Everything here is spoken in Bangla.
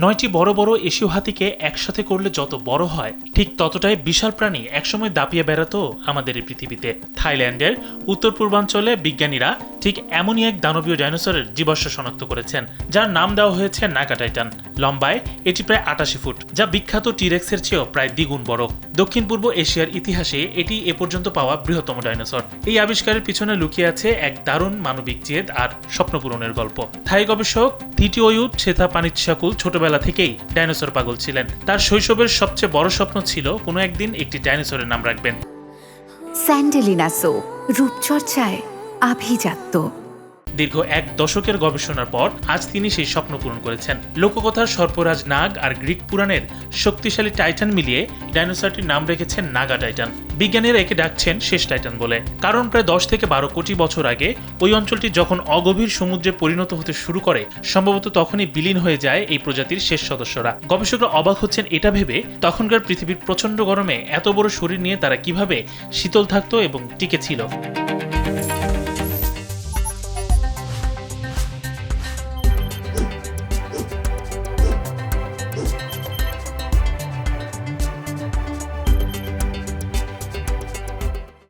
9টি বড় বড় এশীয় হাতিকে একসাথে করলে যত বড় হয় ঠিক ততটাই বিশাল প্রাণী একসময় দাপিয়ে বেড়াতো আমাদের এই পৃথিবীতে। থাইল্যান্ডের উত্তর পূর্বাঞ্চলে বিজ্ঞানীরা ঠিক এমনই এক দানবীয় ডাইনোসরের জীবাশ্ম শনাক্ত করেছেন, যার নাম দেওয়া হয়েছে নাগা টাইটান। লম্বায় এটি প্রায় 88 ফুট, যা বিখ্যাত টিরেক্সের চেয়েও প্রায় দ্বিগুণ বড়। দক্ষিণ পূর্ব এশিয়ার ইতিহাসে এটি এ পর্যন্ত পাওয়া বৃহত্তম ডাইনোসর। এই আবিষ্কারের পিছনে লুকিয়ে আছে এক দারুণ মানবিক জেদ আর স্বপ্ন পূরণের গল্প। থাই গবেষক থিটিওয়ুত সেথাপানিচ্ছাকুল ছোটবেলা থেকেই ডাইনোসর পাগল ছিলেন। তার শৈশবের সবচেয়ে বড় স্বপ্ন ছিল কোনো একদিন একটি ডাইনোসরের নাম রাখবেন। স্যান্ডেলিনা সো, রূপচর্চায় আভিজাত্য। দীর্ঘ 1 দশকের গবেষণার পর আজ তিনি সেই স্বপ্ন পূরণ করেছেন। লোককথার সর্পরাজ নাগ আর গ্রিক পুরাণের শক্তিশালী টাইটান মিলিয়ে ডাইনোসরটির নাম রেখেছেন নাগা টাইটান। বিজ্ঞানীরা একে ডাকছেন শেষ টাইটান বলে, কারণ প্রায় 10 থেকে 12 কোটি বছর আগে ওই অঞ্চলটি যখন অগভীর সমুদ্রে পরিণত হতে শুরু করে, সম্ভবত তখনই বিলীন হয়ে যায় এই প্রজাতির শেষ সদস্যরা। গবেষকরা অবাক হচ্ছেন এটা ভেবে তখনকার পৃথিবীর প্রচন্ড গরমে এত বড় শরীর নিয়ে তারা কিভাবে শীতল থাকতো এবং টিকে ছিল।